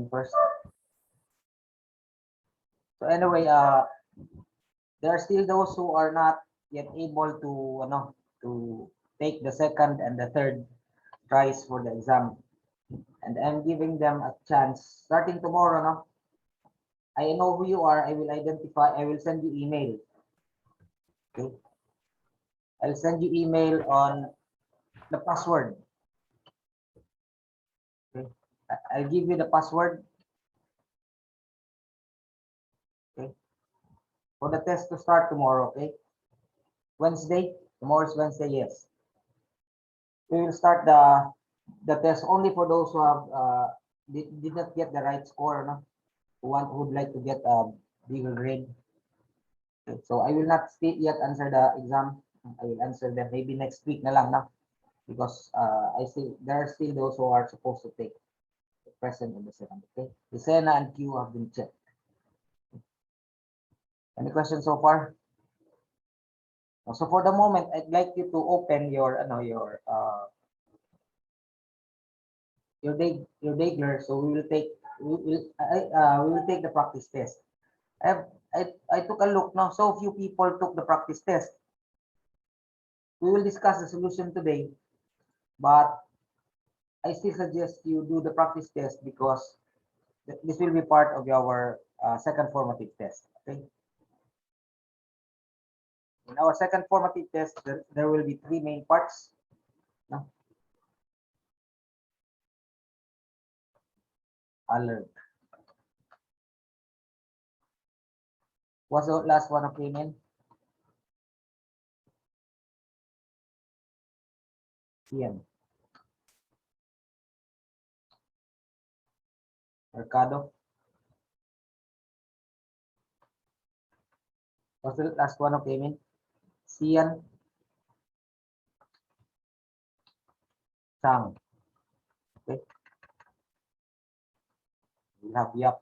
first. So anyway, there are still those who are not yet able to take the second and the third tries for the exam, and I'm giving them a chance starting tomorrow. No, I know who you are. I will identify. I will send you email. Okay, I'll send you email on the password. Okay, I'll give you the password. Okay, for the test to start tomorrow. Okay, Wednesday. Tomorrow is Wednesday. Yes, we will start the test only for those who have did not get the right score. No, who would like to get a bigger grade. Okay, so I will not yet answer the exam. I will answer them maybe next week na lang na, because I see there are still those who are supposed to take the present and the second. Okay, the Sena and Q have been checked. Any questions so far? So for the moment, I'd like you to open your your Daigler. So we will take the practice test. I took a look now. So few people took the practice test. We will discuss the solution today, but I still suggest you do the practice test because this will be part of our second formative test. Okay. In our second formative test, there will be three main parts. No? Alert. What's the last one of came in? CM. Mercado. What's the last one of came in? Cian. Sang. Okay. We have Yap.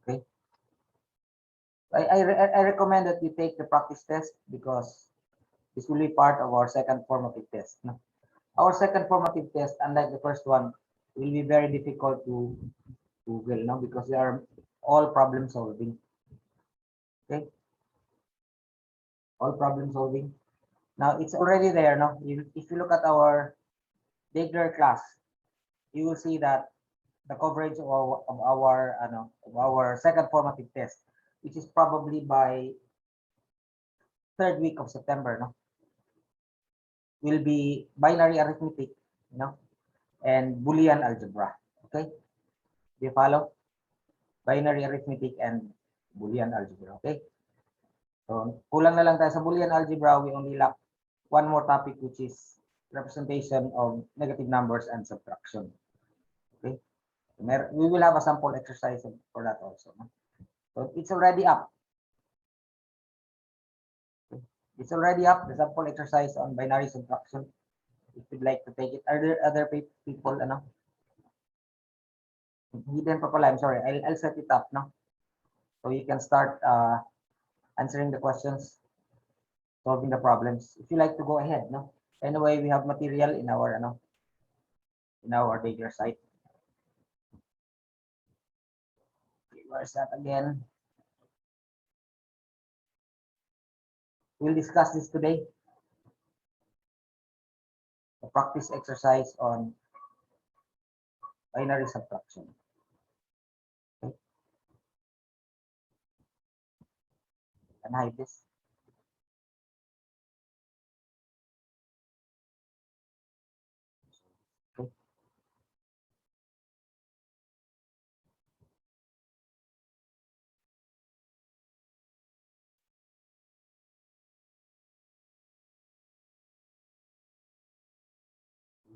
Okay. I recommend that you take the practice test because this will be part of our second formative test. No? Our second formative test, unlike the first one, will be very difficult to Google, no, because they are all problem solving. Okay, all problem solving. Now it's already there. No, if you look at our Daigler class, you will see that the coverage of our second formative test, which is probably by third week of September, no, will be binary arithmetic, and Boolean algebra. Okay, do you follow? Binary arithmetic and Boolean algebra. Okay, so kulang na lang tayo sa Boolean algebra. We only lack one more topic, which is representation of negative numbers and subtraction. Okay, we will have a sample exercise for that also. No? So it's already up. Okay. It's already up, the sample exercise on binary subtraction. If you'd like to take it, are there other people? Hidden pa pala, I'm sorry. I'll set it up, no? So you can start answering the questions, solving the problems. If you like to go ahead, no? Anyway, we have material in our Daigler site. Okay, where's that again? We'll discuss this today. The practice exercise on binary subtraction. Okay. Can I hide this? Okay.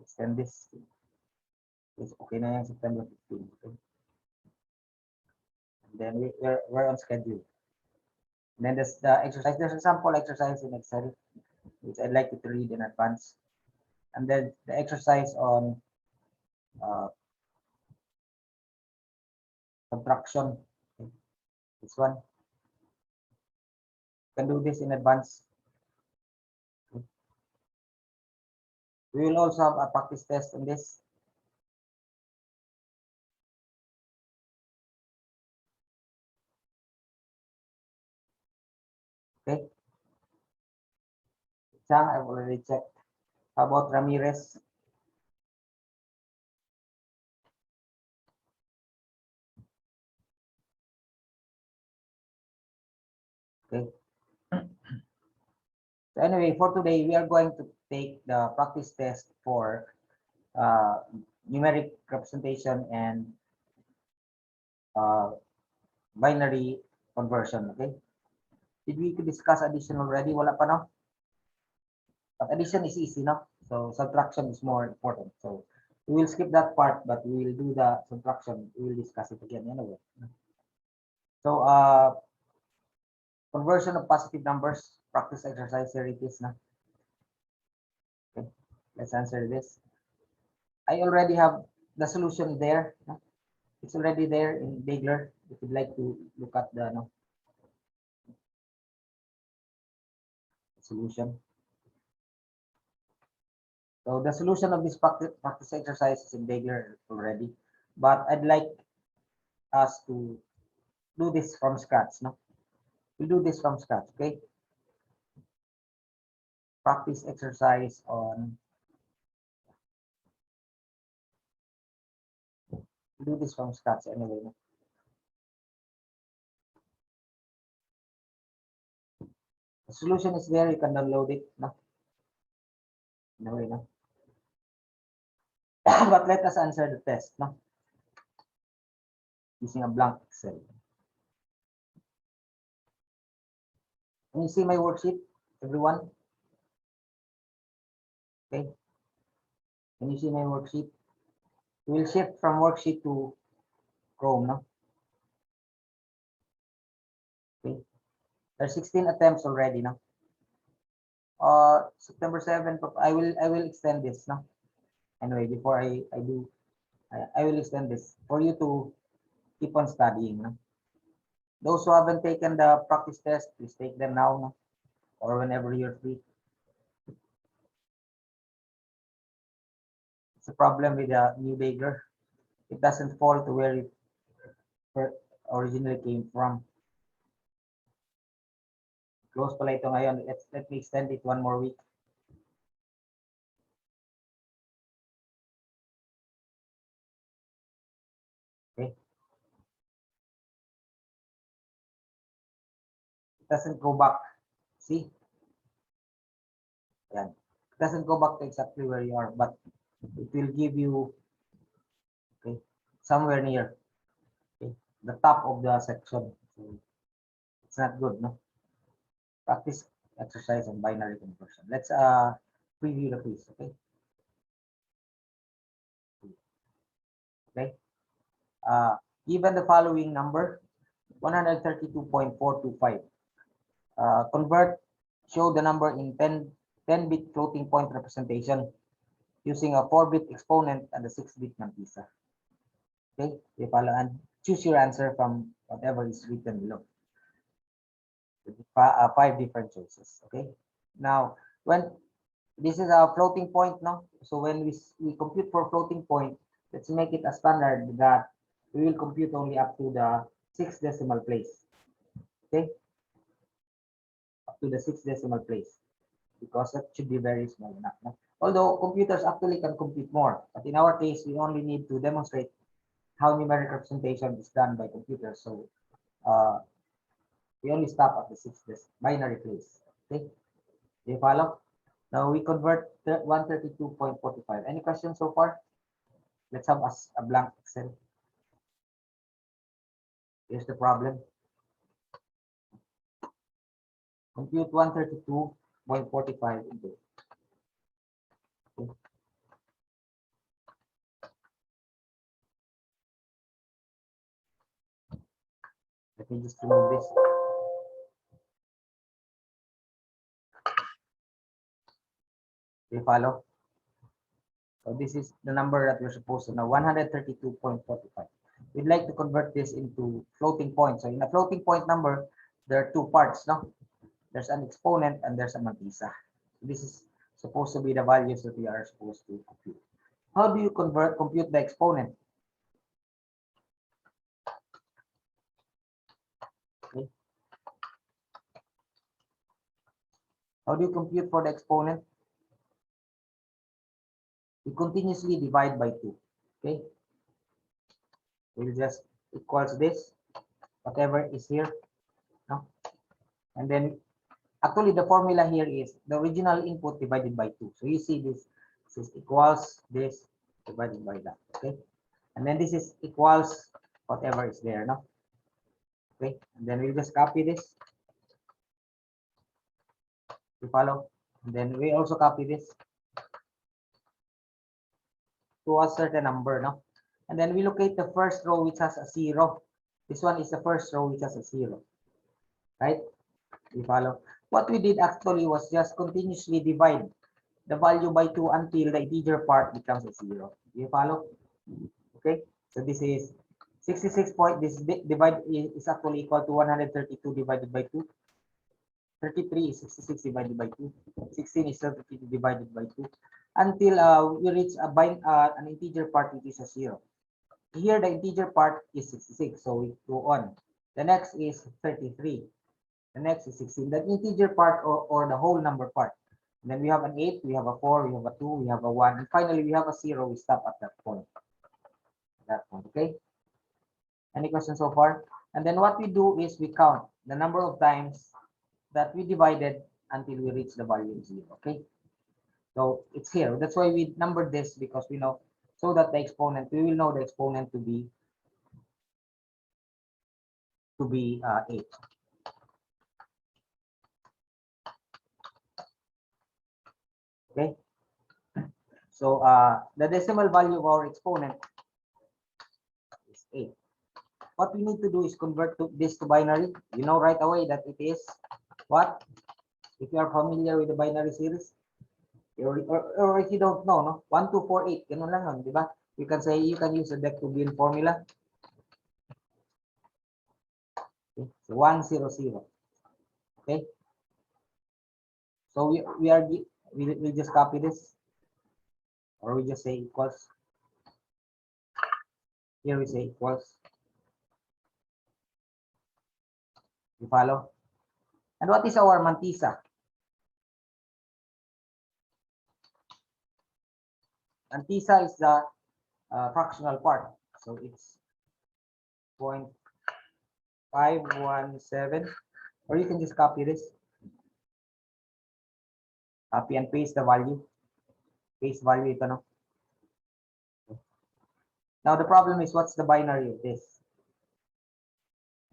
Extend this. It's okay na yan, September 15. Okay. And then we're on schedule. And then there's the exercise. There's a sample exercise in Excel, which I'd like you to read in advance. And then the exercise on subtraction. Okay. This one. You can do this in advance. Okay. We will also have a practice test on this. Okay. Chang, I've already checked. How about Ramirez? Okay. So anyway, for today, we are going to take the practice test for numeric representation and uh, binary conversion. Okay. Did we discuss addition already? Wala pa, no? But addition is easy, no? So subtraction is more important. So we will skip that part, but we will do the subtraction. We will discuss it again anyway. So conversion of positive numbers, practice exercise, here it is, na? Okay, let's answer this. I already have the solution there. No? It's already there in Bagler. If you'd like to look at the solution. So the solution of this practice exercise is in Bagler already, but I'd like us to do this from scratch. No, we do this from scratch. Okay, practice exercise on. Do this from scratch anyway. No? The solution is there. You can download it. No, anyway, no. But let us answer the test. No, using a blank Excel. Can you see my worksheet, everyone? Okay. Can you see my worksheet? We will shift from worksheet to Chrome. No? Okay. There's 16 attempts already. No? September 7th, I will extend this. No? Anyway, before I do, I will extend this for you to keep on studying. No? Those who haven't taken the practice test, please take them now, no? Or whenever you're free. It's a problem with the new Bagler. It doesn't fall to where it originally came from. Close pala ito ngayon. Let me extend it one more week. Okay. It doesn't go back. See? Yan. It doesn't go back to exactly where you are, but it will give you, okay, somewhere near, okay, the top of the section. So it's not good, no? Practice exercise on binary conversion. Let's preview the quiz, okay? Okay. Given the following number, 132.425. Convert, show the number in 10-bit floating point representation using a 4-bit exponent and a 6-bit mantissa. Okay, you follow and choose your answer from whatever is written below. 5 different choices. Okay. Now, when this is a floating point, no? So when we compute for floating point, let's make it a standard that we will compute only up to the 6th decimal place. Okay, up to the 6th decimal place, because that should be very small enough. No? Although computers actually can compute more, but in our case, we only need to demonstrate how numeric representation is done by computers. So we only stop at the 6th binary place. Okay, do you follow? Now we convert 132.45. Any questions so far? Let's have a blank Excel. Here's the problem. Compute 132.45 into. Okay. Let me just remove this. Do you follow? So this is the number that we're supposed to know, 132.45. We'd like to convert this into floating point. So in a floating point number, there are two parts, no? There's an exponent and there's a mantissa. supposed to be the values that we are supposed to compute. How do you compute the exponent? Okay. How do you compute for the exponent? We continuously divide by 2. Okay. We'll just equals this, whatever is here. No? And then actually the formula here is the original input divided by 2. So you see this is equals this divided by that. Okay. And then this is equals whatever is there. No? Okay. And then we'll just copy this. You follow? And then we also copy this to a certain number. No? And then we locate the first row which has a 0. This one is the first row which has a 0. Right? You follow? What we did actually was just continuously divide the value by 2 until the integer part becomes a 0. You follow? Okay. So this is 66 point. This divide is actually equal to 132 divided by 2. 33 is 66 divided by 2. 16 is 32 divided by 2. Until we reach an integer part which is a 0. Here the integer part is 66. So we go on. The next is 33. The next is 16. The integer part or the whole number part. And then we have an 8, we have a 4, we have a 2, we have a 1, and finally we have a 0. We stop at that point. Okay? Any questions so far? And then what we do is we count the number of times that we divided until we reach the value of 0. Okay? So it's here. That's why we numbered this, because we know, so that the exponent, we will know the exponent to be 8. Okay? So the decimal value of our exponent is 8. What we need to do is convert this to binary. You know right away that it is what? If you are familiar with the binary series, or if you don't know, no? 1, 2, 4, 8. Ganun lang nun, di ba? You can say, you can use the Jacobian formula. Okay. So 1, 0, 0. Okay. So we just copy this, or we just say equals. Here we say equals. You follow? And what is our mantisa? Mantisa is the fractional part. So it's 0.517, or you can just copy this. Copy and paste the value. Paste value ito, no? Now the problem is, what's the binary of this?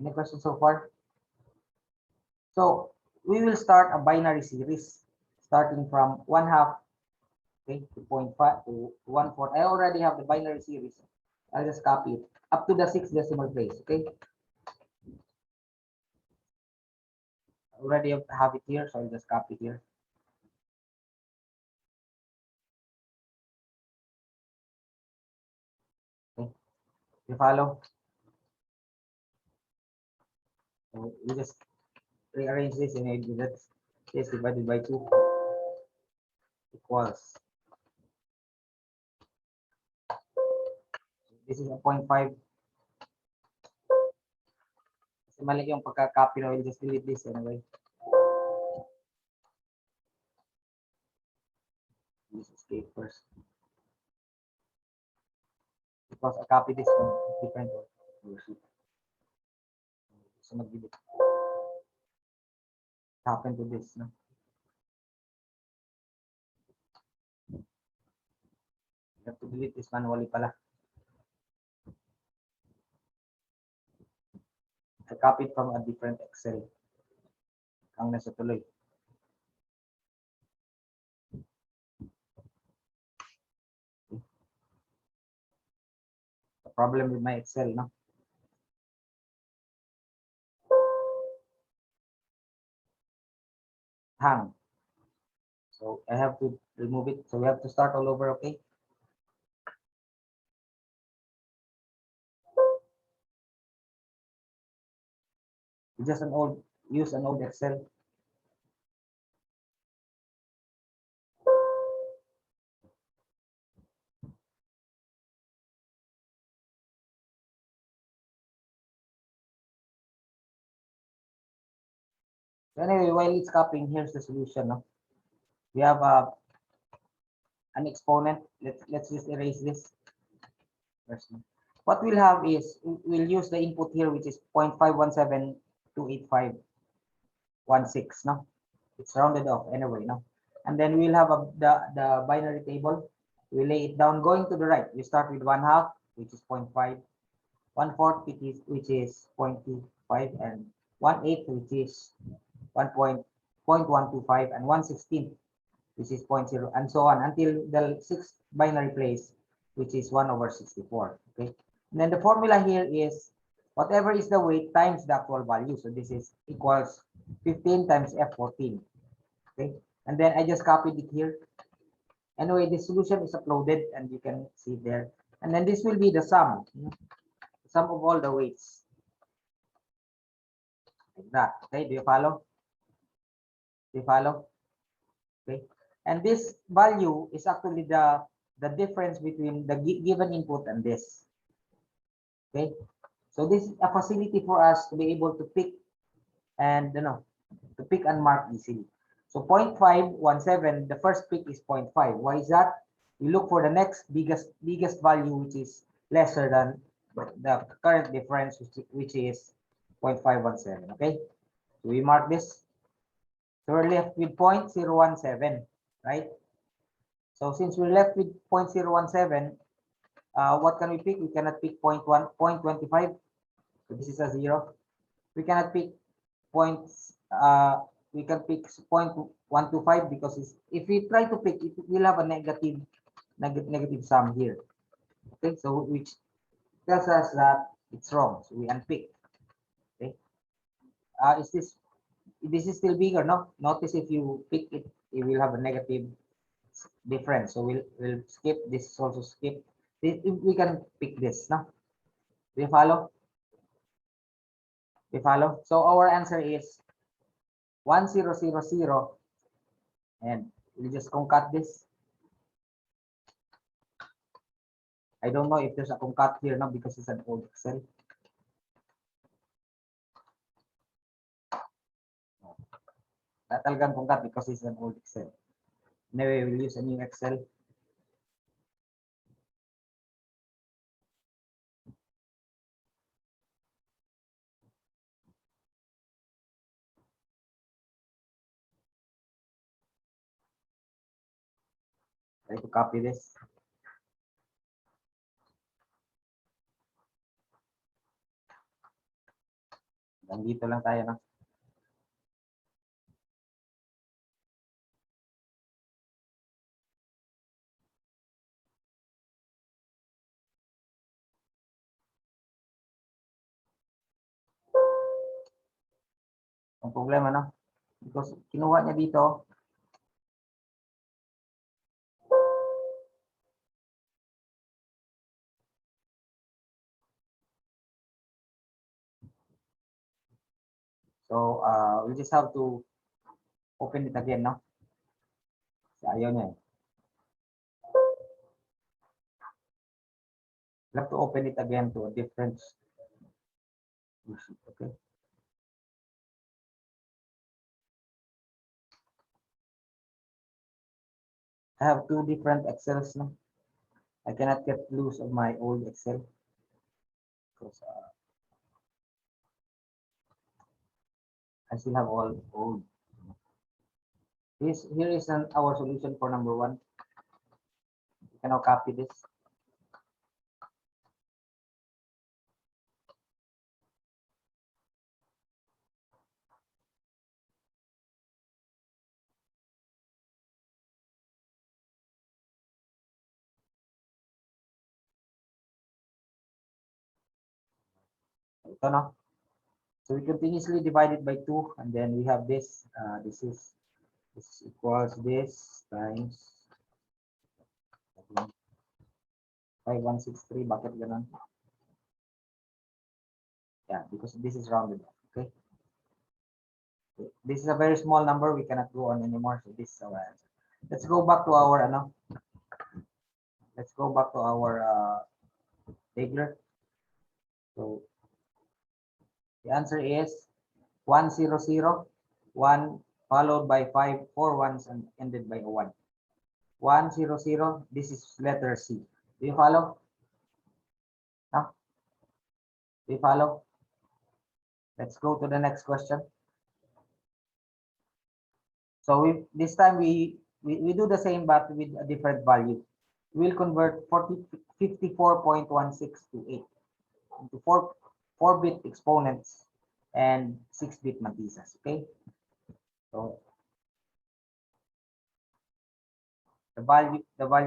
Any questions so far? So we will start a binary series starting from 1/2, okay, to 0.5 to 1/4. I already have the binary series. I'll just copy it up to the 6th decimal place. Okay. Already have it here, so I'll just copy it here. Okay. You follow? So we just rearrange this and that's this divided by 2 equals. This is a 0.5. Kasi mali yung pagka-copy na, we'll just delete this anyway. This escape first. Because I copy this from different worksheet. So mag-delete. Happen to this, no? You have to delete this manually pala. I copied from a different Excel. Ang nasa tuloy. The problem with my Excel, no? Hang. So I have to remove it. So we have to start all over, okay? Just use an old Excel. So anyway, while it's copying, here's the solution. No? We have an exponent. Let's just erase this. First. What we'll have is we'll use the input here, which is 0.51728516. No, it's rounded off anyway. No, and then we'll have the binary table. We lay it down going to the right. We start with 1/2, which is 0.5, 1/4, which is 0.25, and 1/8, which is 1.125, and 1/16, which is 0.0, and so on until the sixth binary place, which is 1/64. Okay, and then the formula here is whatever is the weight times the actual value. So this is equals 15 times F14. Okay, and then I just copied it here. Anyway, the solution is uploaded and you can see there. And then this will be the sum of all the weights. Like that. Okay, do you follow? Do you follow? Okay. And this value is actually the difference between the given input and this. Okay. So this is a facility for us to be able to pick and to pick and mark easily. So 0.517, the first pick is 0.5. Why is that? We look for the next biggest value, which is lesser than the current difference, which is 0.517. Okay. So we mark this. So we're left with 0.017, right? So since we're left with 0.017, what can we pick? We cannot pick 0.25. So this is a 0. We cannot pick points. We can pick 0.125 because if we try to pick, it will have a negative sum here. Okay, so which tells us that it's wrong. So we unpick. Okay, this is still bigger? No. Notice if you pick it, it will have a negative difference. So we'll skip this. Also skip. We can pick this. No. Do you follow? Do you follow? So our answer is 1000, and we'll just concat this. I don't know if there's a concat here now because it's an old Excel. Talagang concat because it's an old Excel. Anyway, we'll use a new Excel. Try to copy this. Dito lang tayo, no? Ang problema, no? Because kinuha niya dito. So, we just have to open it again, no? So, ayaw niya. We have to open it again to a different. Okay. I have two different Excels, no? I cannot get loose of my old Excel because I still have all old. Here is our solution for number 1. You can now copy this. Ito, no? So we continuously divide it by 2, and then we have this. This equals this times 5163. Bakit ganun? Yeah, because this is rounded off. Okay. This is a very small number. We cannot go on anymore. So this is our answer. Let's go back to our Let's go back to our Ziegler. So the answer is 100, 1 followed by 4 ones and ended by a 1. 1, 0, 0. This is letter C. Do you follow? No? Do you follow? Let's go to the next question. So this time we do the same but with a different value. We'll convert 54.16 to 8 into 4-bit exponents and 6-bit mantisas. Okay. So the value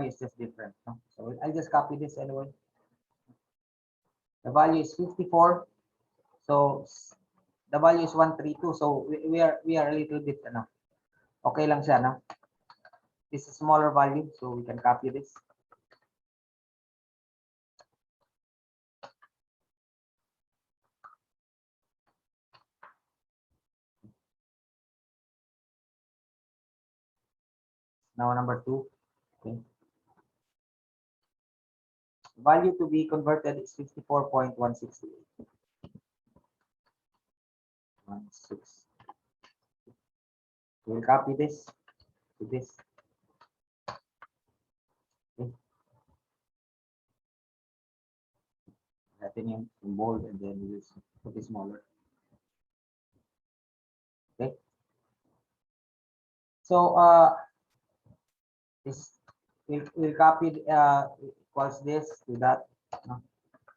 is just different. No? So I'll just copy this anyway. The value is 54. So the value is 132. So we are a little bit okay lang siya, no? This is smaller value, so we can copy this. Now number 2. Okay. Value to be converted is 54.168. 16. We'll copy this to this. Okay. Natin yung bold and then we'll put it smaller. Okay. So this we'll copy equals this to that. No?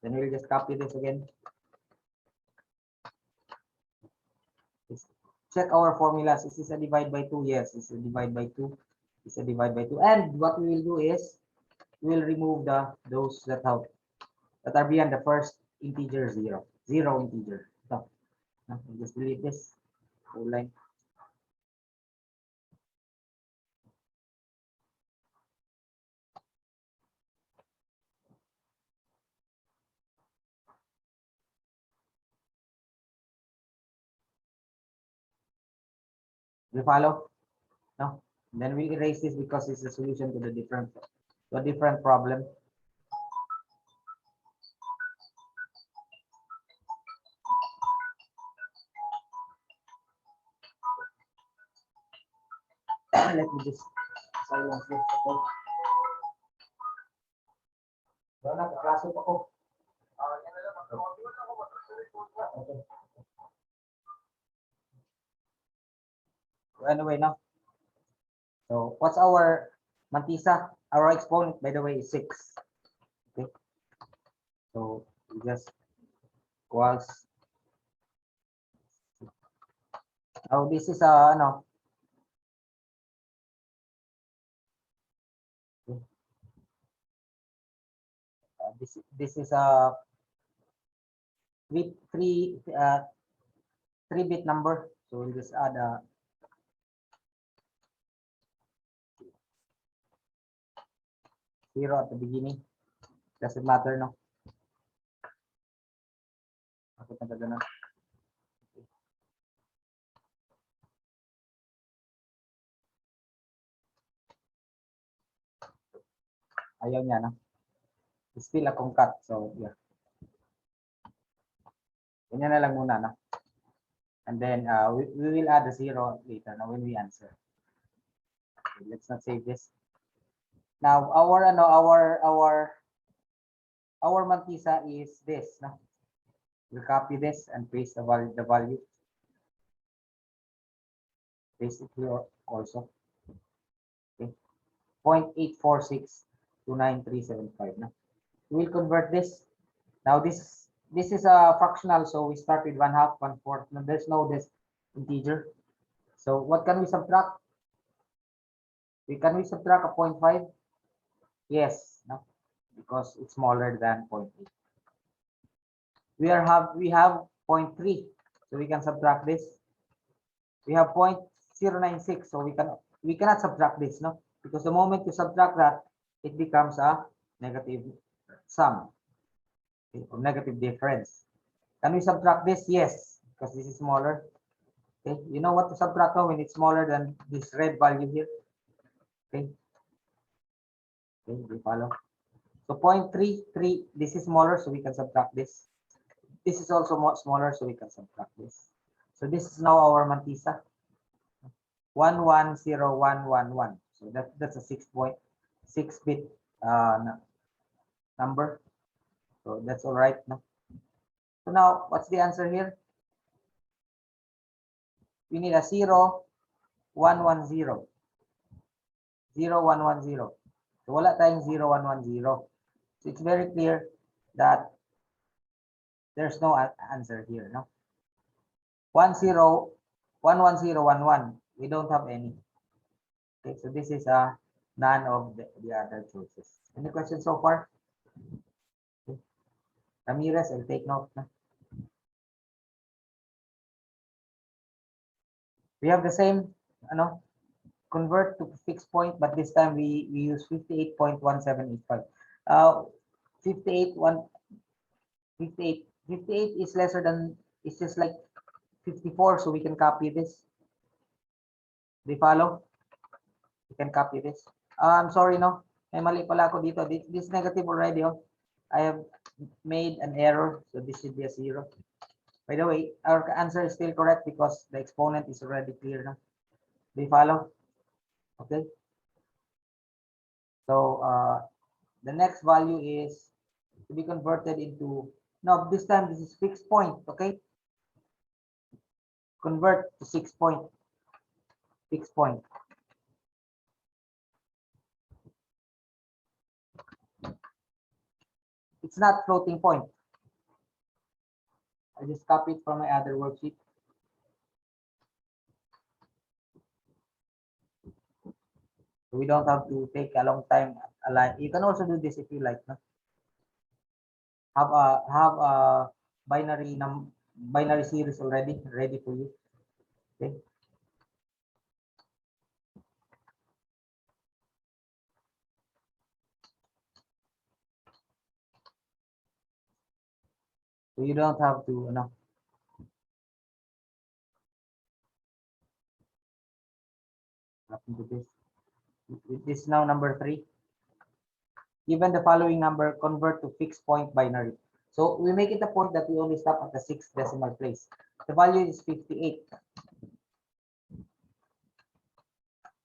Then we'll just copy this again. Check our formulas. Is this a divide by 2? Yes, it's a divide by 2. It's a divide by 2. And what we will do is we will remove those that are beyond the first integer 0 integer. So we'll just delete this whole line. You follow? No. Then we erase this because it's a solution to a different problem. Let me just silence this. Okay. Nakaklase pa ko. Okay. So anyway, now. So what's our mantisa? Our exponent, by the way, is 6. Okay. So we just equals. Now this is no. This is a with 3-bit number. So we'll just add a 0 at the beginning. Doesn't matter, no? Bakit nagagana? Ayaw niya, no? It's still a concat. So, yeah. Ganyan na lang muna, no? And then we will add a 0 later, no, when we answer. Okay, let's not save this. Now, our mantisa is this, no? We'll copy this and paste the value. Basically also. Okay. 0.84629.375. No? We'll convert this. Now this is a fractional, so we start with 1/2, 1/4. No, there's no this integer. So what can we subtract? Can we subtract a 0.5? Yes, no, because it's smaller than 0.8. We have 0.3, so we can subtract this. We have 0.096, so we cannot subtract this, no, because the moment you subtract that, it becomes a negative sum, okay, or negative difference. Can we subtract this? Yes, because this is smaller. Okay, you know what to subtract now when it's smaller than this red value here. Okay, okay, we follow. So 0.33, this is smaller, so we can subtract this. This is also more smaller, so we can subtract this. So this is now our mantisa. 11011. So that's a 6.6 bit number. So that's all right. No? So now what's the answer here? We need a 0, 110. 0, 110. So wala tayong 0, 110. So it's very clear that there's no answer here. No? 10, 11011. We don't have any. Okay, so this is none of the other choices. Any questions so far? Okay. Ramirez, I'll take note. No? We have the same, convert to fixed point, but this time we use 58.1785. 58, 58 is lesser than, it's just like 54, so we can copy this. Do you follow? You can copy this. I'm sorry, no? May mali pala ako dito. This negative already, oh. I have made an error, so this should be a 0. By the way, our answer is still correct because the exponent is already clear now. Do you follow? Okay. So the next value is to be converted into, no, this time this is fixed point, okay? Convert to 6 point, fixed point. It's not floating point. I just copied from my other worksheet. So we don't have to take a long time align. You can also do this if you like. No? Have a binary series already ready for you. Okay. So you don't have to, happen to this. This is now number 3. Given the following number, convert to fixed point binary. So we make it a point that we only stop at the 6th decimal place. The value is 58.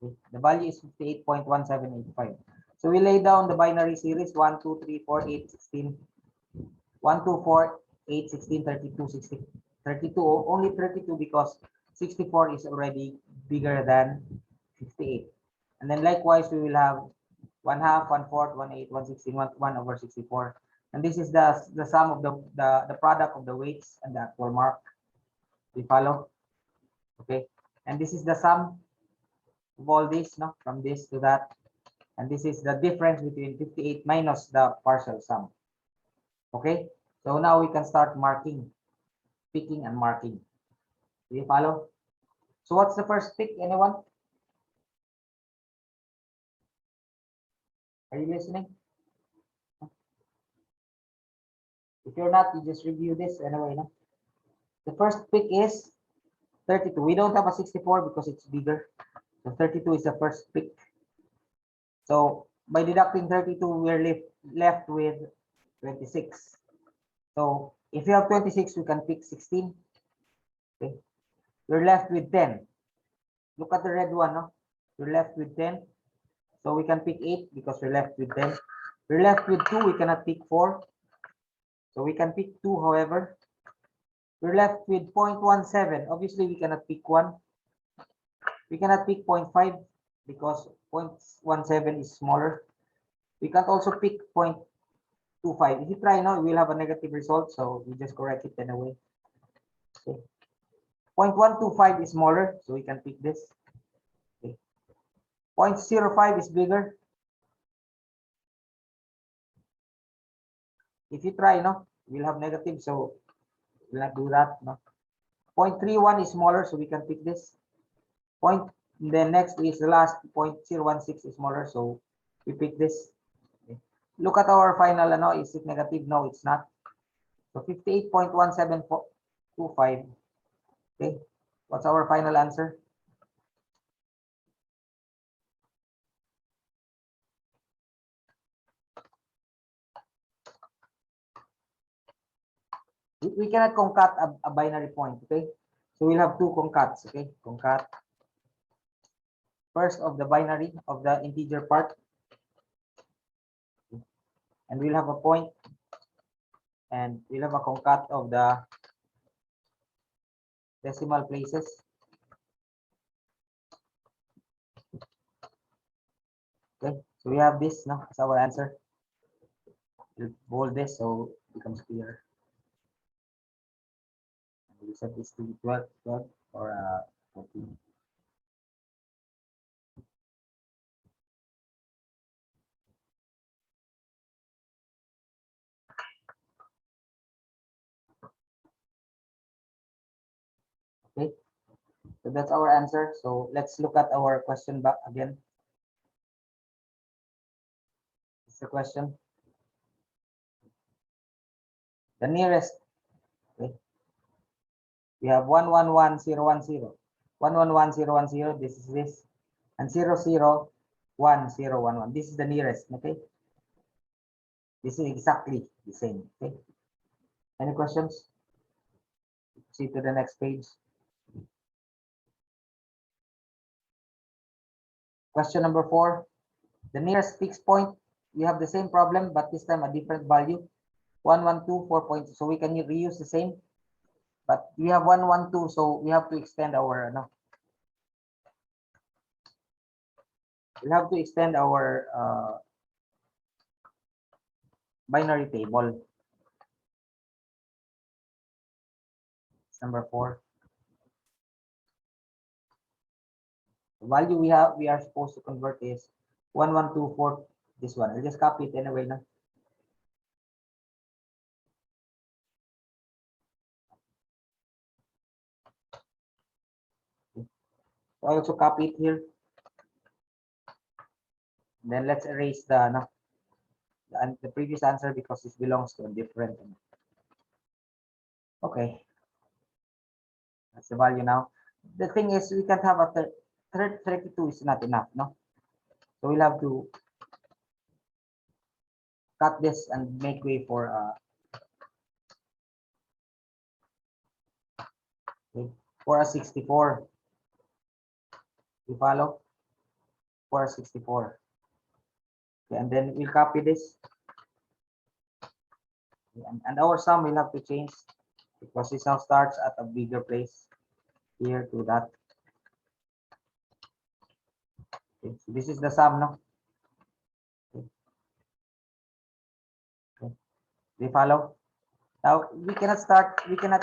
Okay. The value is 58.1785. So we lay down the binary series 1, 2, 3, 4, 8, 16. 1, 2, 4, 8, 16, 32, 16, 32, only 32 because 64 is already bigger than 58. And then likewise, we will have 1/2, 1/4, 1/8, 1/16, 1 over 64. And this is the sum of the product of the weights and the actual mark. We follow? Okay. And this is the sum of all this, no? From this to that. And this is the difference between 58 minus the partial sum. Okay. So now we can start marking, picking and marking. Do you follow? So what's the first pick? Anyone? Are you listening? If you're not, you just review this anyway. No? The first pick is 32. We don't have a 64 because it's bigger. So 32 is the first pick. So by deducting 32, we're left with 26. So if you have 26, we can pick 16. Okay. You're left with 10. Look at the red one. No? You're left with 10. So we can pick 8 because we're left with 10. We're left with 2. We cannot pick 4. So we can pick 2, however. We're left with 0.17. Obviously, we cannot pick 1. We cannot pick 0.5 because 0.17 is smaller. We can't also pick 0.25. If you try now, we'll have a negative result. So we just correct it anyway. Okay. 0.125 is smaller, so we can pick this. Okay. 0.05 is bigger. If you try, no, we'll have negative, so we'll not do that. No. 0.31 is smaller, so we can pick this. The next is the last 0.016 is smaller, so we pick this. Okay. Look at our final, is it negative? No, it's not. So 58.1725. Okay, what's our final answer? We cannot concat a binary point, okay? So we'll have 2 concats, okay? Concat first of the binary of the integer part, and we'll have a point, and we'll have a concat of the decimal places. Okay, so we have this now as our answer. We'll bold this so it becomes clear. We set this to 12 or 14. Okay, so that's our answer. So let's look at our question back again. It's the question. The nearest, okay, we have 111010, 111010, this is this, and 001011. This is the nearest, okay? This is exactly the same, okay? Any questions? See to the next page. Question number 4. The nearest fixed point, we have the same problem, but this time a different value. 112, 4. So we can reuse the same, but we have 112, so we have to extend our no. We have to extend our binary table. It's number 4. The value we are supposed to convert is 1124. This one. I'll just copy it anyway now. So I also copy it here. Then let's erase the previous answer because this belongs to a different. Okay, that's the value now. The thing is, we can't have a 32 is not enough, no? So we'll have to cut this and make way for a 64. You follow? For a 64. Okay, and then we'll copy this. And our sum will have to change because this now starts at a bigger place here to that. Okay, so this is the sum, no? Okay. Okay. Do you follow? Now we cannot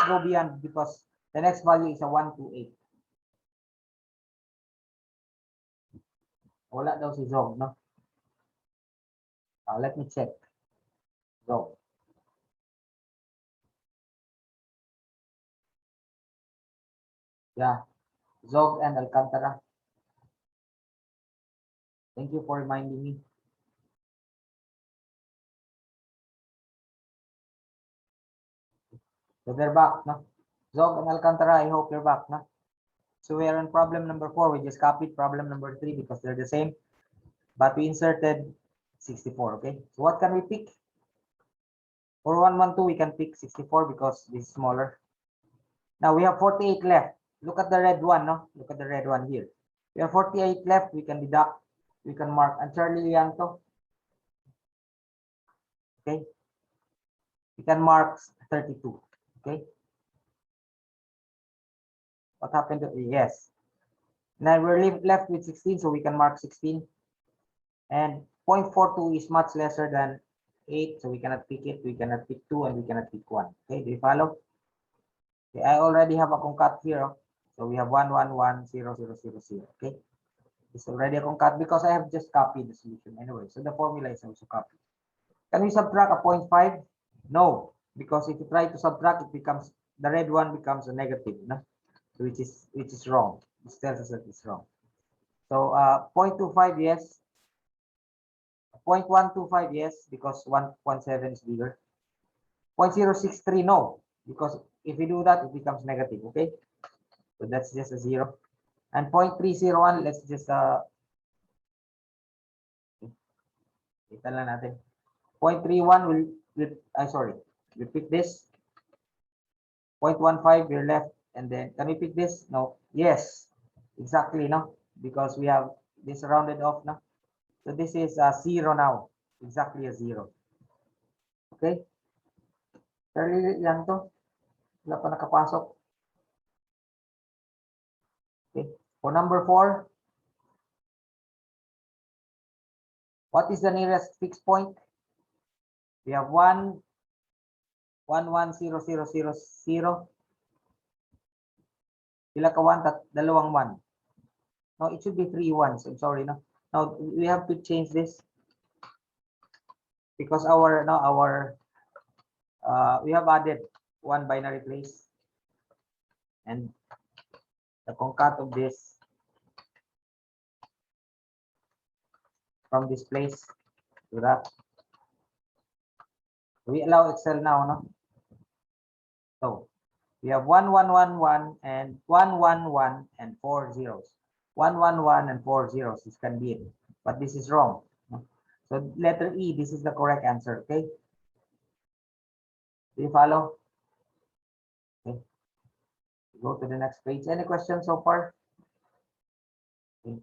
go beyond because the next value is a 128. Wala daw si Zog, no? Let me check. Zog. Yeah, Zog and Alcantara. Thank you for reminding me. So they're back, no? Zog and Alcantara, I hope you're back, no? So we are on problem number 4. We just copied problem number 3 because they're the same, but we inserted 64, okay? So what can we pick? For 112, we can pick 64 because this is smaller. Now we have 48 left. Look at the red one, no? Look at the red one here. We have 48 left. We can deduct. We can mark. And Charlie Lianto. Okay. We can mark 32. Okay. What happened to yes. Now we're left with 16, so we can mark 16. And 0.42 is much lesser than 8, so we cannot pick it. We cannot pick 2, and we cannot pick 1. Okay, do you follow? Okay, I already have a concat here. So we have 1, 1, 1, 0, 0, 0, 0. Okay. It's already a concat because I have just copied the solution anyway. So the formula is also copied. Can we subtract a 0.5? No, because if you try to subtract, it becomes the red one becomes a negative, no? So which is wrong. It tells us that it's wrong. So 0.25, yes. 0.125, yes, because 1.7 is bigger. 0.063, no, because if we do that, it becomes negative. Okay, so that's just a 0. And 0.301, let's just ito lang natin. 0.31 will sorry, we pick this. 0.15, we're left, and then can we pick this? No. Yes, exactly, no. because we have this rounded off now. So this is a 0 now, exactly a 0. Okay? Fairly yan to. Wala pa nakapasok. Okay. For number 4, what is the nearest fixed point? We have 1, 1, 1, 0, 0, 0, 0. Pila ka 1, dalawang 1. No, it should be 3 1s. I'm sorry, no. Now we have to change this because we have added one binary place, and the concat of this from this place to that. We allow Excel now, no? So we have 1 1 1 1 and 1 1 1 and 4 zeros. 1 1 1 and 4 zeros. This can be it, but this is wrong. No? So letter E, this is the correct answer. Okay. Do you follow? Okay. Go to the next page. Any questions so far? Okay.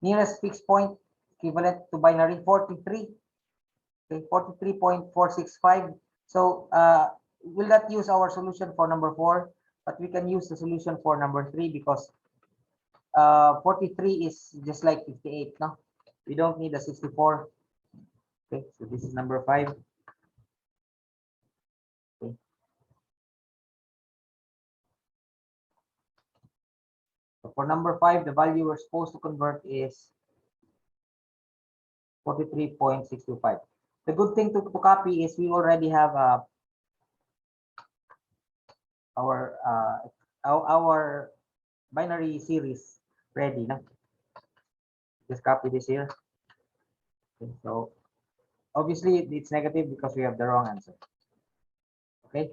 Nearest fixed point equivalent to binary 43. Okay, 43.465. So we'll not use our solution for number 4, but we can use the solution for number 3 because 43 is just like 58. No, we don't need a 64. Okay, so this is number 5. Okay. So for number 5, the value we're supposed to convert is 43.625. The good thing to copy is we already have our binary series ready. No? Just copy this here. Okay, so obviously it's negative because we have the wrong answer. Okay.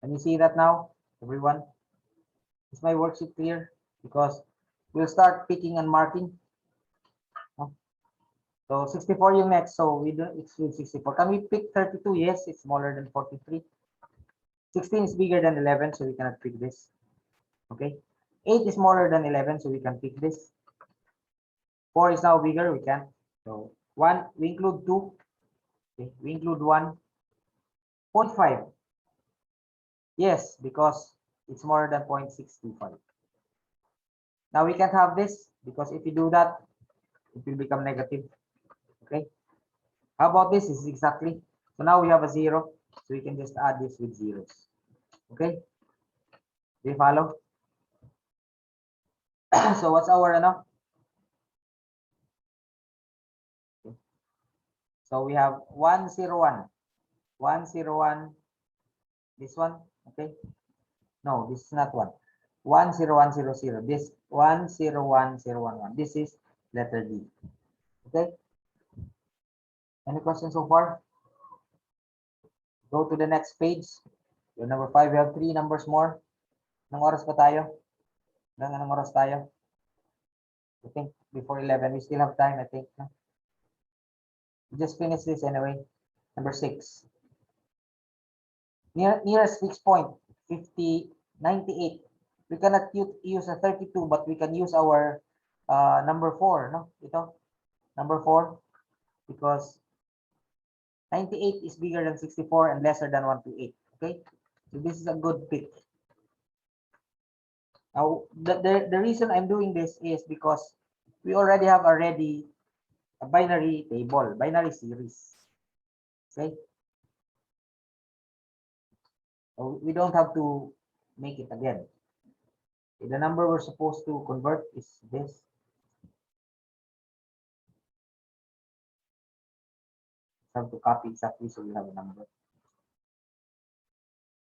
Can you see that now, everyone? Is my worksheet clear? Because we'll start picking and marking. So 64 yung next, so we don't exclude 64. Can we pick 32? Yes, it's smaller than 43. 16 is bigger than 11, so we cannot pick this. Okay. 8 is smaller than 11, so we can pick this. 4 is now bigger, we can. So 1, we include 2. Okay, we include 1. 0.5. Yes, because it's more than 0.625. Now we can't have this because if you do that, it will become negative. Okay. How about this? Is exactly. So now we have a 0. So we can just add this with zeros. Okay. Do you follow? So what's our ano? Okay. So we have 101. 101. This one. Okay. No, this is not 1. 10100. This 101011. This is letter D. Okay. Any questions so far? Go to the next page. Your number 5, we have 3 numbers more. Anong oras pa tayo? Anong oras tayo? I think before 11. We still have time, I think. No? We just finish this anyway. Number 6. Nearest fixed point, 98. We cannot use a 32, but we can use our number 4. No? Ito, number 4. Because 98 is bigger than 64 and lesser than 128. Okay? So this is a good pick. Now, the reason I'm doing this is because we already have a binary table, binary series. Okay? So we don't have to make it again. Okay, the number we're supposed to convert is this. Have to copy exactly so we have a number.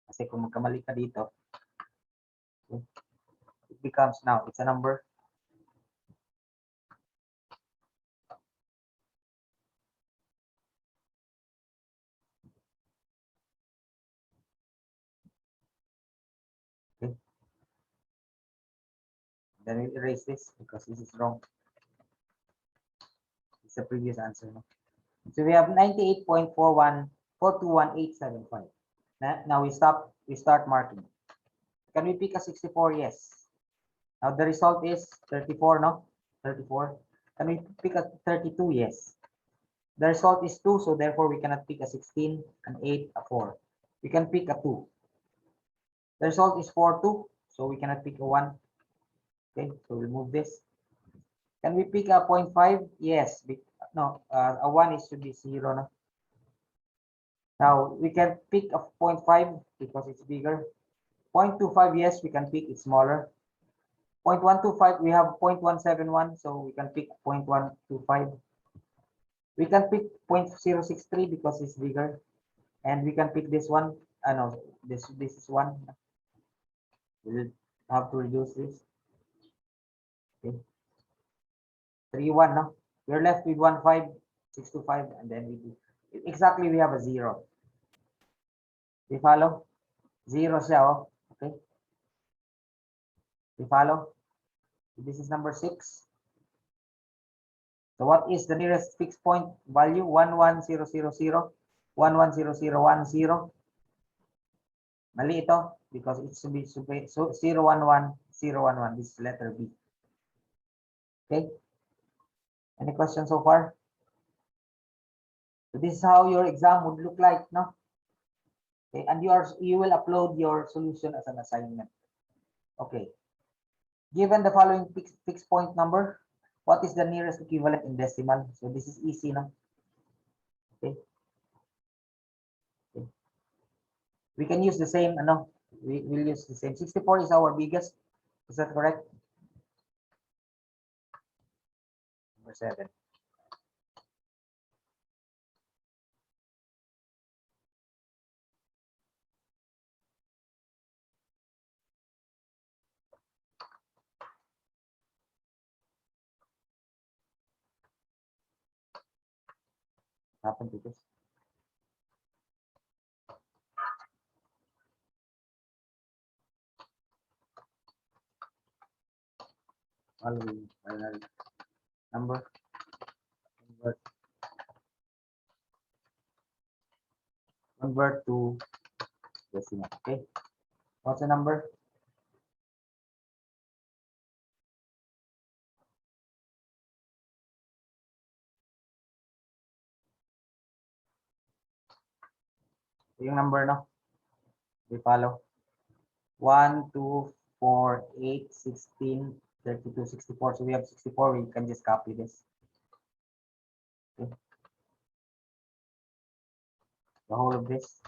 Kasi kung magkamali ka dito, okay, it becomes now, it's a number. Okay. Then we erase this because this is wrong. It's the previous answer. No? So we have 98.41421.875. Now we start marking. Can we pick a 64? Yes. Now the result is 34, no? 34. Can we pick a 32? Yes. The result is 2, so therefore we cannot pick a 16, an 8, a 4. We can pick a 2. The result is 4, 2, so we cannot pick a 1. Okay, so we'll move this. Can we pick a 0.5? Yes. No, a 1 should be 0. No? Now we can pick a 0.5 because it's bigger. 0.25, yes, we can pick, it's smaller. 0.125, we have 0.171, so we can pick 0.125. We can pick 0.063 because it's bigger. And we can pick this one. No, this is one. We'll have to reduce this. Okay. 3, 1, no? We're left with 1, 5, 6 to 5, and then we do. Exactly, we have a 0. You follow? 0 siya, oh. Okay. You follow? This is number 6. So what is the nearest fixed point value? 1, 1, 0, 0, 0. 1, 1, 0, 0, 1, 0. Mali ito because it should be so 0, 1, 1, 0, 1, 1. This is letter B. Okay. Any questions so far? So this is how your exam would look like, no? Okay, and you will upload your solution as an assignment. Okay. Given the following fixed point number, what is the nearest equivalent in decimal? So this is easy, no? Okay. Okay. We can use the same, no? We will use the same. 64 is our biggest. Is that correct? Number 7. What happened to this? Following final number. Convert to decimal. Okay. What's the number? Yung number, no? We follow. 1, 2, 4, 8, 16, 32, 64. So we have 64. We can just copy this. Okay. The whole of this.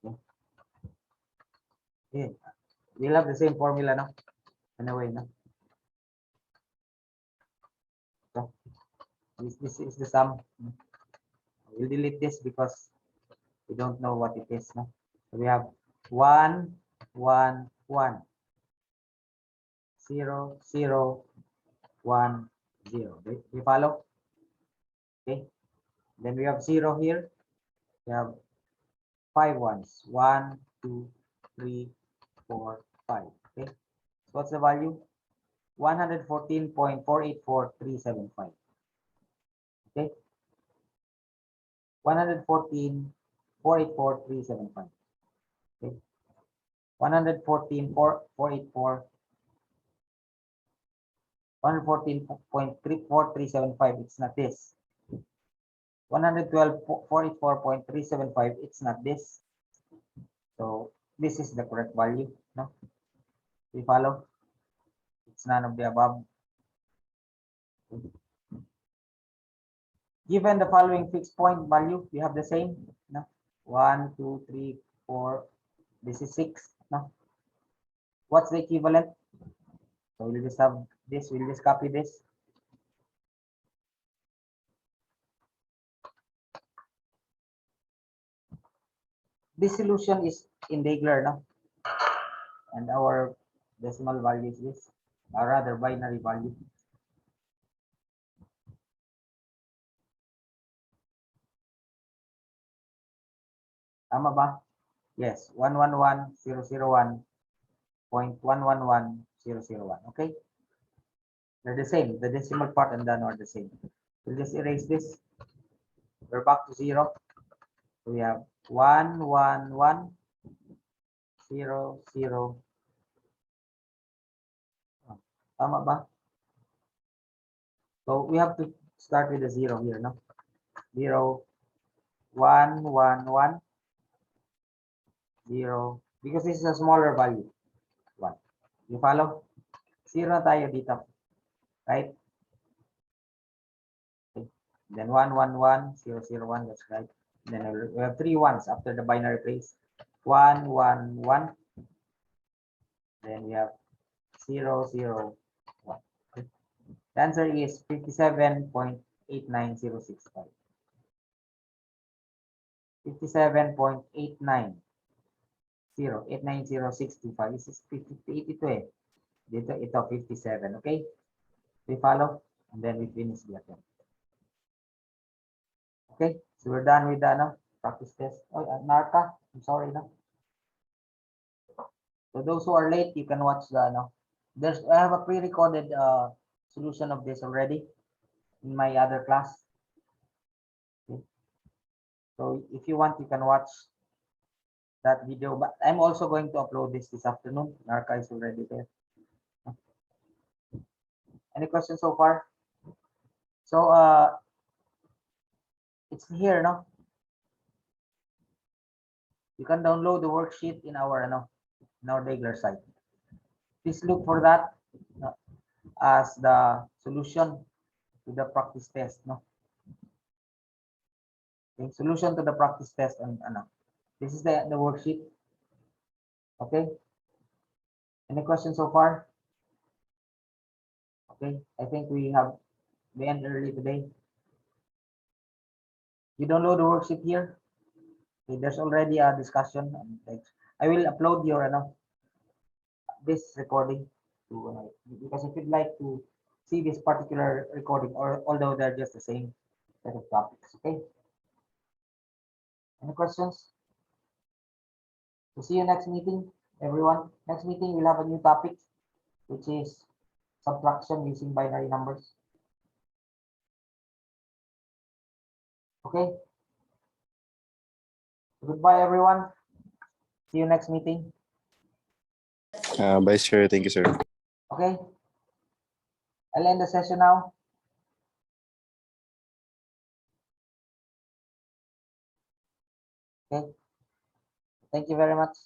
Okay. Okay. We'll have the same formula, no? Anyway, no? So this is the sum. We'll delete this because we don't know what it is, no? So we have 1, 1, 1, 0, 0, 1, 0. Okay. We follow? Okay. Then we have 0 here. We have 5 ones. 1, 2, 3, 4, 5. Okay. So what's the value? 114.484375. Okay. 114.484375. Okay. 114.484. 114.34375. It's not this. 112.484.375. It's not this. So this is the correct value. No? We follow? It's none of the above. Given the following fixed point value, we have the same. No? 1, 2, 3, 4. This is 6. No? What's the equivalent? So we'll just have this. We'll just copy this. This solution is in Degler, no? And our decimal value is this, or rather binary value. Tama ba? Yes, 111.001.111.001. Okay? They're the same. The decimal part and the are the same. We'll just erase this. We're back to 0. So we have 1, 1, 1, 0, 0. Tama ba? So we have to start with the 0 here, no? 0, 1, 1, 1, 0. Because this is a smaller value. 1. You follow? 0 na tayo dito. Right? Okay. Then 1, 1, 1, 0, 0, 1. That's right. Then we have 3 ones after the binary place. 1, 1, 1. Then we have 0, 0, 1. Okay. The answer is 57.89065. 57.890. 89065. This is 58 ito eh. Dito ito 57. Okay? We follow and then we finish the attempt. Okay? So we're done with the practice test. Oh, Narca, I'm sorry no. So those who are late, you can watch the I have a pre-recorded solution of this already in my other class. Okay. So if you want, you can watch that video, but I'm also going to upload this afternoon. Narca is already there. Any questions so far? So it's here, no? You can download the worksheet in our regular site. Please look for that as the solution to the practice test, no? Okay, solution to the practice test and this is the worksheet. Okay. Any questions so far? Okay, I think we have the end early today. You download the worksheet here. Okay, there's already a discussion. I will upload your this recording to because if you'd like to see this particular recording, or although they're just the same set of topics. Okay. Any questions? So see you next meeting, everyone. Next meeting we'll have a new topic, which is subtraction using binary numbers. Okay. Goodbye, everyone. See you next meeting. Bye, sir. Thank you, sir. Okay. I'll end the session now. Okay. Thank you very much.